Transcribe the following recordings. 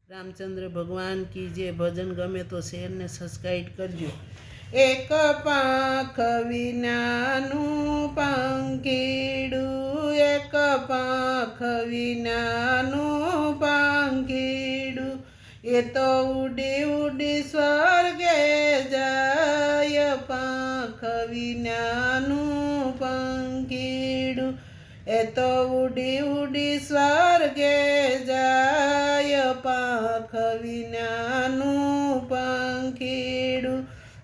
रामचंद्र भगवान की जय। भजन गमे तो शेर ने सब्सक्राइब करजो। एक पाख विनानु पंखीडू, एक पाख विनानु पंखीडू, ये तो उडी उडी स्वर्गे जाय। पाख विनानु पंखीडू, ये तो उडी उडी स्वर्गे जाय। पाख विनानु पंखीडू,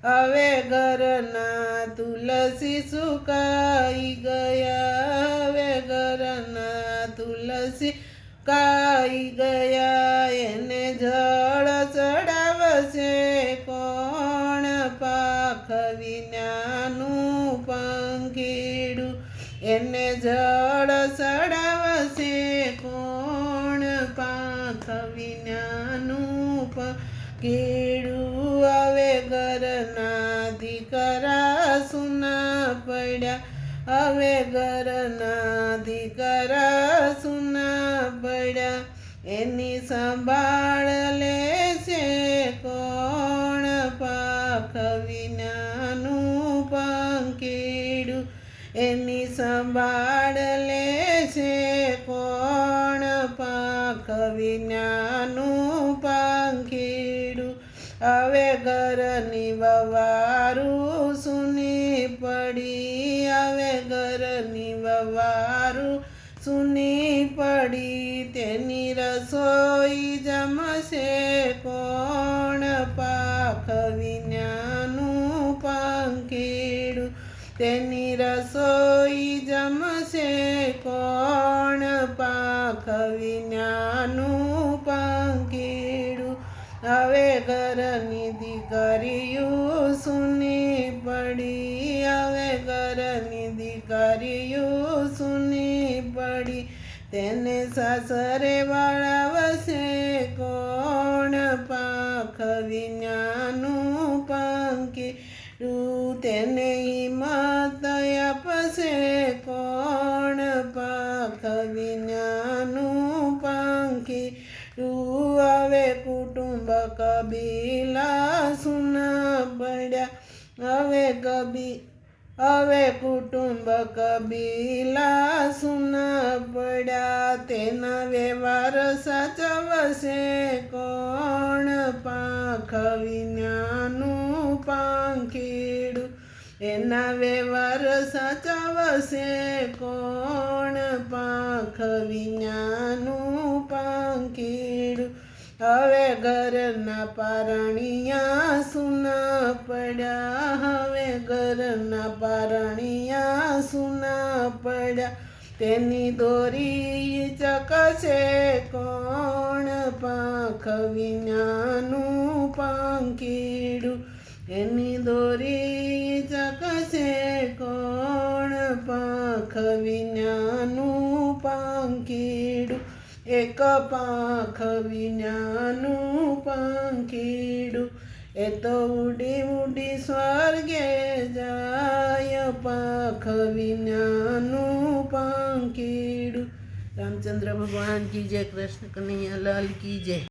હવે ઘરના તુલસી સુકાઈ ગયા, હવે ઘરના તુલસી કાઈ ગયા, એને જળ ચડાવશે કોણ? પાખ વિનાનું પંખીડું, એને જળ ચડાવશે કોણ? પાખ વિનાનું પંખીડું, હવે ઘરના દીકરા સુના પડ્યા, હવે ઘરના દીકરા સુના પડ્યા, એની સંભાળ લેશે કોણ? પાખ વિનાનું પંખીડું, એની સંભાળ લેશે કોણ? પાખ વિનાનું પંખીડું, હવે ઘરની વવારું સૂની પડી, હવે ઘરની વવારું સૂની પડી, તેની રસોઈ જમશે કોણ? પાખ વિનાનું પંખીડું, તેની રસોઈ જમશે કોણ? પાખ વિનાનું પંખીડું, હવે ઘરની દીકરીયું સૂની પડી, હવે ઘરની દીકરીયું સૂની પડી, તેને સાસરે વળાવશે કોણ? પાખ વિનાનું પંખીડું, તેને હિંમત આપશે કોણ? પાખ વિનાનું પંખીડું, હવે કુટુંબ કબીલા સુના પડ્યા, હવે કુટુંબ કબીલા સુના પડ્યા, તેના વ્યવહાર સાચવશે કોણ? પાખ વિનાનું પંખીડું, એના વ્યવહાર સાચવશે કોણ? પાખ વિનાનું પંખીડું, હવે ઘરના પારણિયા સુના પડ્યા, હવે ઘરના પારણિયા સુના પડ્યા, તેની દોરી ચકશે કોણ? પાખ વિનાનું પંખીડું, એની દોરી ચકશે કોણ? પાખ વિનાનું પંખીડું, એક પાંખ વિનાનું પંખીડું, એ તો ઉડી ઉડી સ્વર્ગે જાય. પાંખ વિનાનું પંખીડું. રામચંદ્ર ભગવાન કી જય, કૃષ્ણ કનૈયા લાલ કી જય.